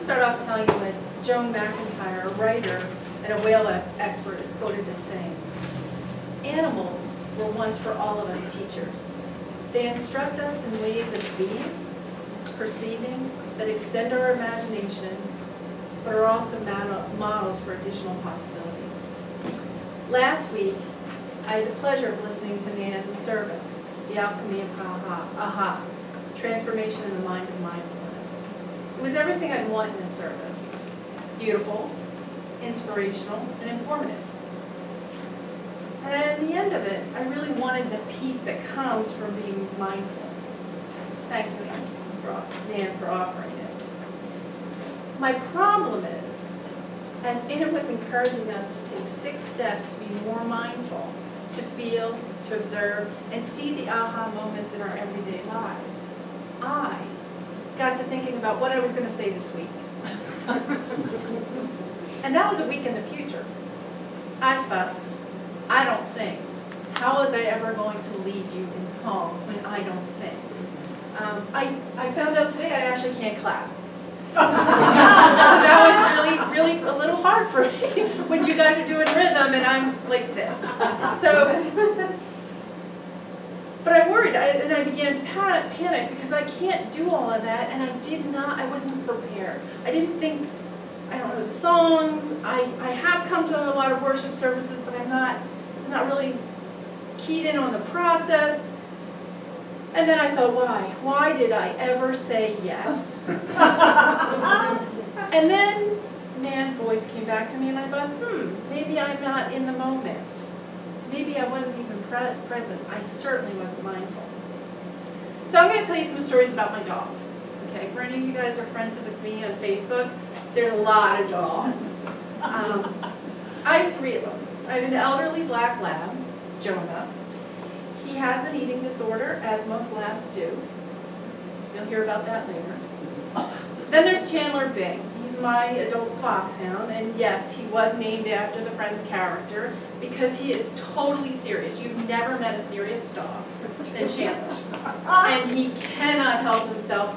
start off telling you what Joan McIntyre, a writer and a whale expert, is quoted as saying. Animals were once for all of us teachers. They instruct us in ways of being, perceiving, that extend our imagination, but are also models for additional possibilities. Last week, I had the pleasure of listening to Nan's service, The Alchemy of Aha, Transformation in the Mind of Mindfulness. It was everything I'd want in a service. Beautiful, inspirational, and informative. And at the end of it, I really wanted the peace that comes from being mindful. Thank you, Nan, for offering it. My problem is, as Ann was encouraging us to take 6 steps to be more mindful, to feel, to observe, and see the aha moments in our everyday lives, I got to thinking about what I was going to say this week. And that was a week in the future. I fussed. I don't sing. How was I ever going to lead you in song when I don't sing? I found out today I actually can't clap. So that was really a little hard for me when you guys are doing rhythm and I'm like this. So, but I worried and I began to panic because I can't do all of that, and I wasn't prepared. I didn't think, I don't know the songs. I have come to a lot of worship services, but I'm not really keyed in on the process. And then I thought, why? Why did I ever say yes? And then Nan's voice came back to me, and I thought, maybe I'm not in the moment. Maybe I wasn't even present. I certainly wasn't mindful. So I'm going to tell you some stories about my dogs. Okay, for any of you guys who are friends with me on Facebook, there's a lot of dogs. I have 3 of them. I have an elderly black lab, Jonah. He has an eating disorder, as most labs do. You'll hear about that later. Then there's Chandler Bing. He's my adult foxhound, and yes, he was named after the Friends character because he is totally serious. You've never met a serious dog than Chandler. And he cannot help himself.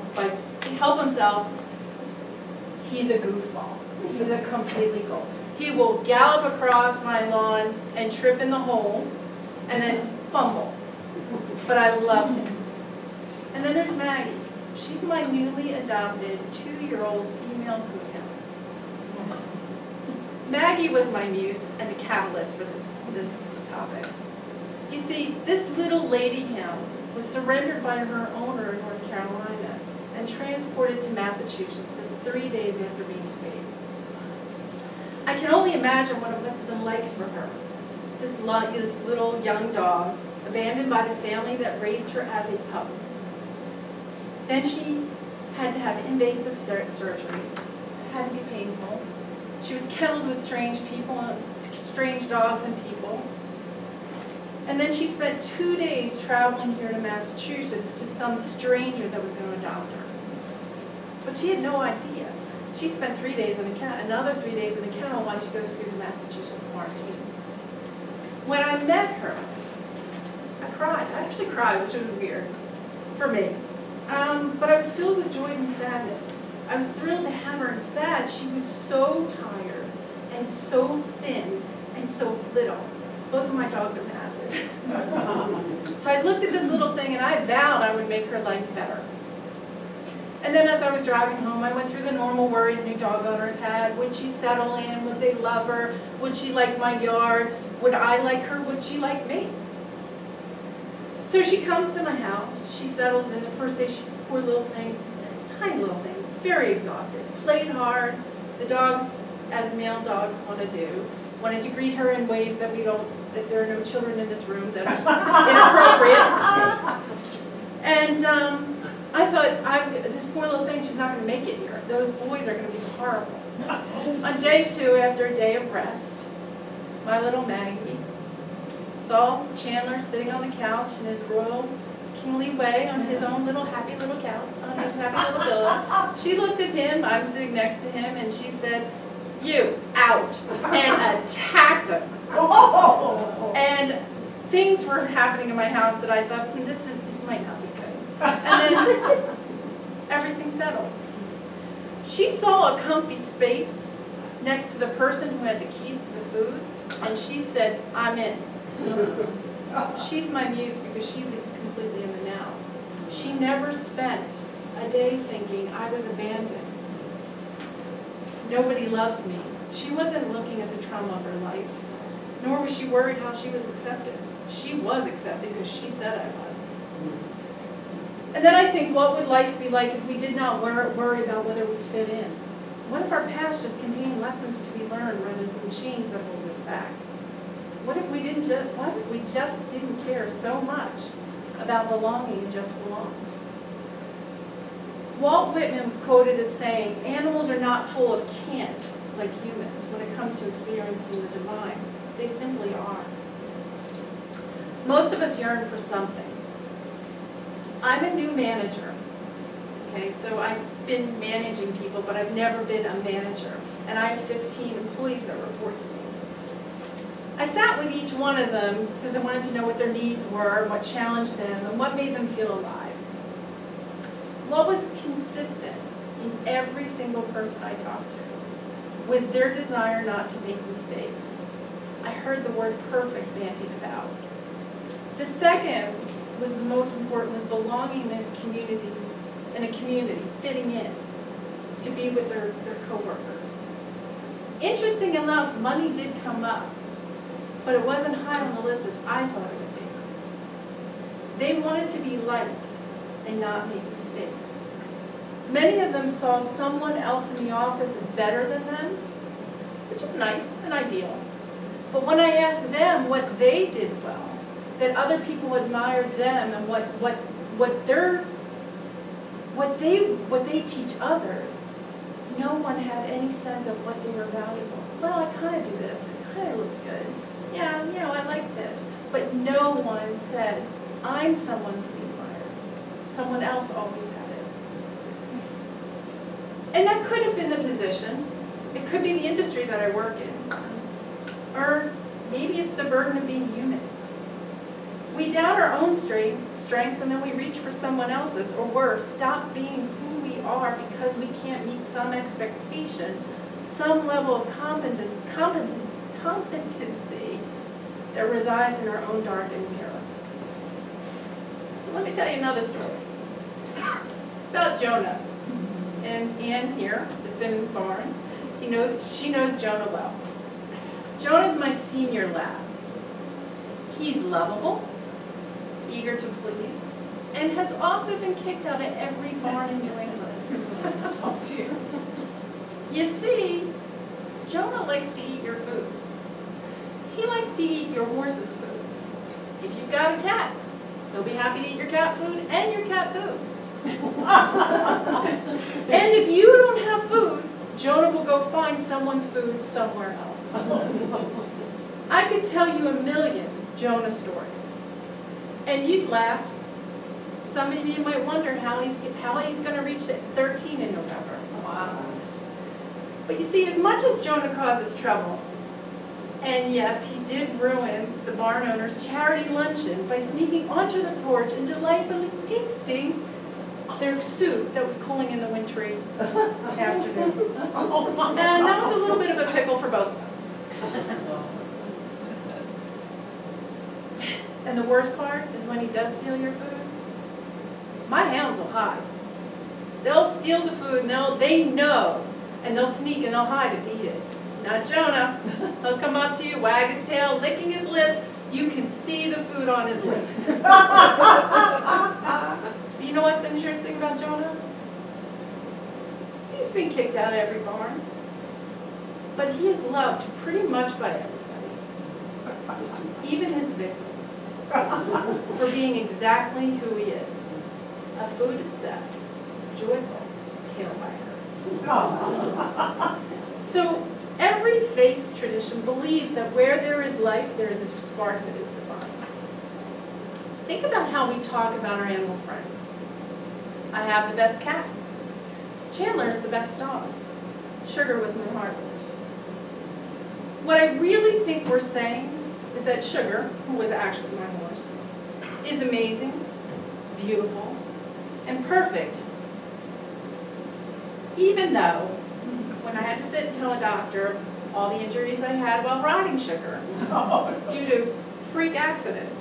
He's a goofball. He's a completely goal. He will gallop across my lawn and trip in the hole and then fumble. But I love him. And then there's Maggie. She's my newly adopted 2-year-old female coon. Maggie was my muse and the catalyst for this topic. You see, this little lady hound was surrendered by her owner in North Carolina and transported to Massachusetts just 3 days after being spayed. I can only imagine what it must have been like for her. This little young dog, abandoned by the family that raised her as a pup. Then she had to have invasive surgery. It had to be painful. She was kennelled with strange people, strange dogs and people. And then she spent 2 days traveling here to Massachusetts to some stranger that was going to adopt her. But she had no idea. She spent 3 days in a kennel, another 3 days in a kennel while she goes through the Massachusetts quarantine. When I met her, I cried. I actually cried, which was weird for me. But I was filled with joy and sadness. I was thrilled to have her and sad. She was so tired and so thin and so little. Both of my dogs are massive. So I looked at this little thing and I vowed I would make her life better. And then as I was driving home, I went through the normal worries new dog owners had. Would she settle in? Would they love her? Would she like my yard? Would I like her? Would she like me? So she comes to my house. She settles in. The first day, she's a poor little thing, tiny little thing, very exhausted. Played hard. The dogs, as male dogs want to do, wanted to greet her in ways that that there are no children in this room that are inappropriate. And I thought, this poor little thing, she's not going to make it here. Those boys are going to be horrible. On day 2, after a day of rest, my little Maggie saw Chandler sitting on the couch in his royal kingly way on his own little happy little couch, on his happy little pillow. She looked at him, I'm sitting next to him, and she said, "You, out," and attacked him. And things were happening in my house that I thought, this might not be good. And then everything settled. She saw a comfy space next to the person who had the keys to the food, and she said, I'm in. She's my muse because she lives completely in the now. She never spent a day thinking I was abandoned. Nobody loves me. She wasn't looking at the trauma of her life, nor was she worried how she was accepted. She was accepted because she said I was. And then I think, what would life be like if we did not worry about whether we fit in? What if our past just contained lessons to be learned rather than chains that hold us back? What if we just didn't care so much about belonging and just belonged? Walt Whitman was quoted as saying, animals are not full of can't like humans when it comes to experiencing the divine. They simply are. Most of us yearn for something. I'm a new manager. Okay, so I've been managing people, but I've never been a manager. And I have 15 employees that report to me. I sat with each one of them because I wanted to know what their needs were, what challenged them, and what made them feel alive. What was consistent in every single person I talked to was their desire not to make mistakes. I heard the word perfect bandied about. The second was the most important, was belonging in a community, fitting in, to be with their coworkers. Interesting enough, money did come up, but it wasn't high on the list as I thought it would be. They wanted to be liked and not make mistakes. Many of them saw someone else in the office as better than them, which is nice and ideal. But when I asked them what they did well, that other people admired them and what they teach others, no one had any sense of what they were valuable. Well, I kind of do this. It kind of looks good. Yeah, you know, I like this. But no one said, I'm someone to be admired. Someone else always had it. And that could have been the position. It could be the industry that I work in. Or maybe it's the burden of being human. We doubt our own strengths and then we reach for someone else's, or worse, stop being who we are because we can't meet some expectation, some level of competency that resides in our own darkened mirror. So let me tell you another story. It's about Jonah. And Ann here has been in Barnes. She knows Jonah well. Jonah's my senior lab. He's lovable, eager to please, and has also been kicked out of every barn in New England. You see, Jonah likes to eat your food. He likes to eat your horse's food. If you've got a cat, he'll be happy to eat your cat food and your cat food. And if you don't have food, Jonah will go find someone's food somewhere else. I could tell you a million Jonah stories, and you'd laugh. Some of you might wonder how he's going to reach 13 in November. Wow. But you see, as much as Jonah causes trouble, and yes, he did ruin the barn owner's charity luncheon by sneaking onto the porch and delightfully tasting their soup that was cooling in the wintry afternoon. And that was a little bit of a pickle for both of us. And the worst part is when he does steal your food, my hounds will hide. They'll steal the food and they know, and they'll sneak and they'll hide to eat it. Not Jonah. He'll come up to you, wag his tail, licking his lips. You can see the food on his lips. But you know what's interesting about Jonah? He's been kicked out of every barn. But he is loved pretty much by everybody. Even his victims. For being exactly who he is. A food-obsessed, joyful tail wagger. So every faith tradition believes that where there is life, there is a spark that is divine. Think about how we talk about our animal friends. I have the best cat. Chandler is the best dog. Sugar was my hard horse. What I really think we're saying is that Sugar, who was actually my horse, is amazing, beautiful, and perfect. Even though, when I had to sit and tell a doctor all the injuries I had while riding sugar due to freak accidents,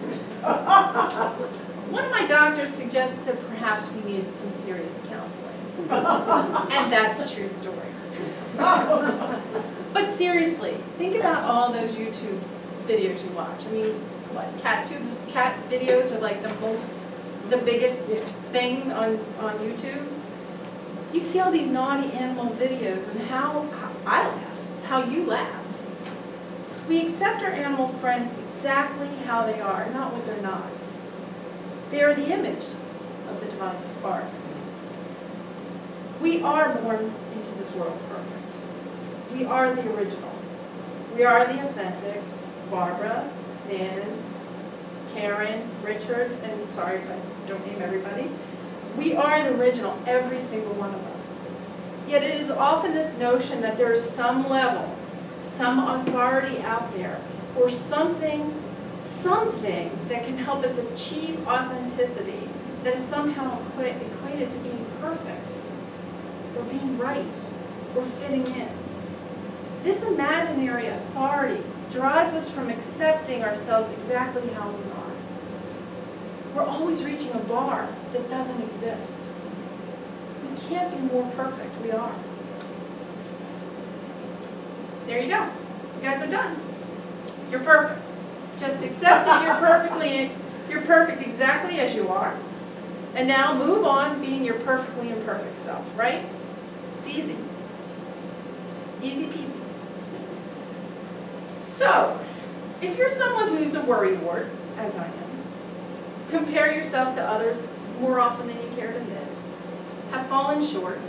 one of my doctors suggested that perhaps we needed some serious counseling. And that's a true story. But seriously, think about all those YouTube videos you watch. I mean, what, cat videos are like the biggest thing on YouTube. You see all these naughty animal videos and how I laugh, how you laugh. We accept our animal friends exactly how they are, not what they're not. They are the image of the divine spark. We are born into this world perfect. We are the original. We are the authentic. Barbara, Nan, Karen, Richard, and sorry if I don't name everybody. We are the original, every single one of us. Yet it is often this notion that there is some level, some authority out there, or something that can help us achieve authenticity that is somehow equated to being perfect, or being right, or fitting in. This imaginary authority drives us from accepting ourselves exactly how we are. We're always reaching a bar that doesn't exist. We can't be more perfect. We are. There you go. You guys are done. You're perfect. Just accept that you're perfect exactly as you are. And now move on being your perfectly imperfect self, right? It's easy. Easy peasy. So, if you're someone who's a worrywart, as I am, compare yourself to others more often than you care to admit, have fallen short,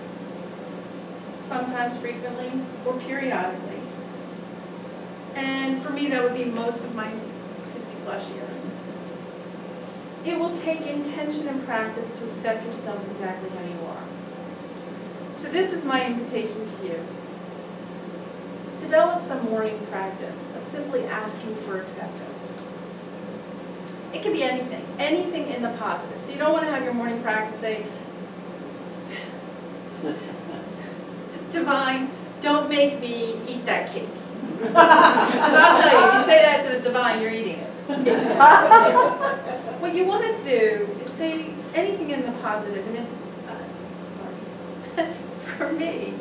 sometimes frequently or periodically, and for me that would be most of my 50+ years. It will take intention and practice to accept yourself exactly how you are. So this is my invitation to you. Develop some morning practice of simply asking for acceptance. It can be anything in the positive. So you don't want to have your morning practice say, Divine, don't make me eat that cake. Because I'll tell you, if you say that to the divine, you're eating it. What you want to do is say anything in the positive, and it's, sorry, for me,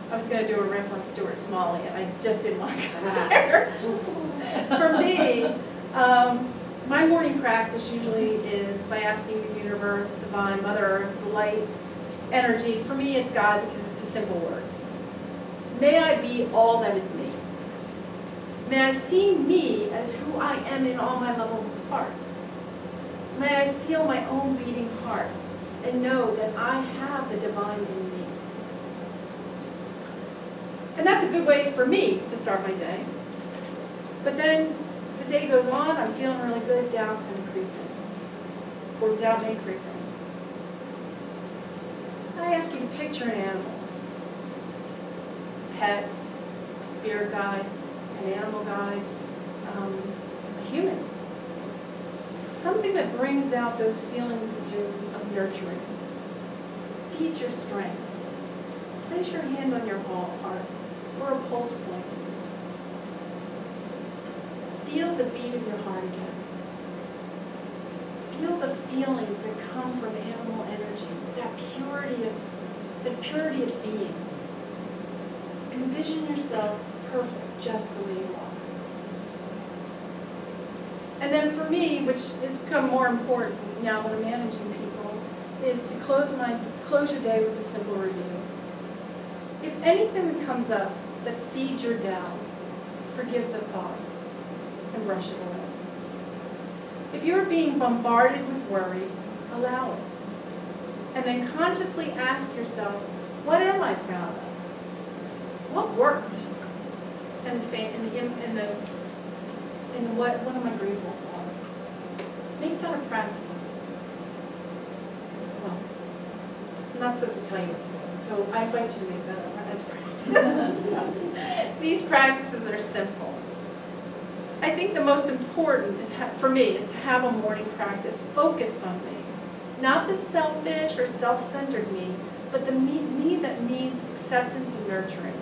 I was going to do a riff on Stuart Smalley, and I just didn't want to go there. For me, my morning practice usually is by asking the universe, divine, Mother Earth, the light, energy. For me, it's God because it's a simple word. May I be all that is me. May I see me as who I am in all my level parts. May I feel my own beating heart and know that I have the divine in me. And that's a good way for me to start my day. But then the day goes on, I'm feeling really good, doubt's going to creep in. Or doubt may creep in. I ask you to picture an animal. A pet, a spirit guide, an animal guide, a human. Something that brings out those feelings of you of nurturing. Feeds your strength. Place your hand on your heart or a pulse point. Feel the beat of your heart again. Feel the feelings that come from animal energy, that purity of being. Envision yourself perfect just the way you are. And then for me, which has become more important now when I'm managing people, is to close your day with a simple review. If anything that comes up that feeds your doubt, forgive the thought and brush it away. If you're being bombarded with worry, allow it. And then consciously ask yourself, what am I proud of? What worked? And what am I grateful for? Make that a practice. Well, I'm not supposed to tell you what to do, so I invite you to make that as practice. These practices are simple. I think the most important for me is to have a morning practice focused on me. Not the selfish or self-centered me, but the me that needs acceptance and nurturing.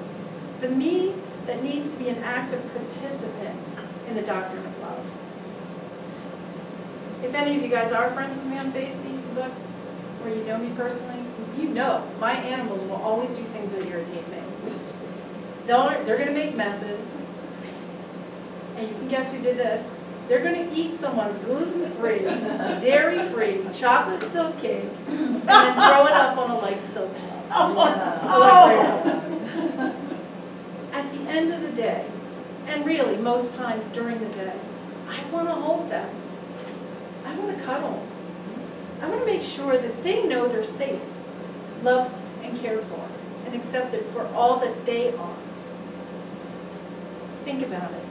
The me that needs to be an active participant in the doctrine of love. If any of you guys are friends with me on Facebook, or you know me personally, you know my animals will always do things that irritate me. They're going to make messes. And you can guess who did this. They're going to eat someone's gluten-free, dairy-free chocolate silk cake and then throw it up on a light silk cloth. At the end of the day, and really most times during the day, I want to hold them. I want to cuddle. I want to make sure that they know they're safe, loved and cared for, and accepted for all that they are. Think about it.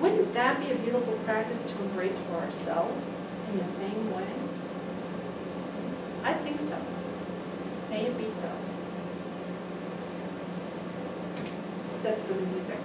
Wouldn't that be a beautiful practice to embrace for ourselves in the same way? I think so. May it be so. That's for the music.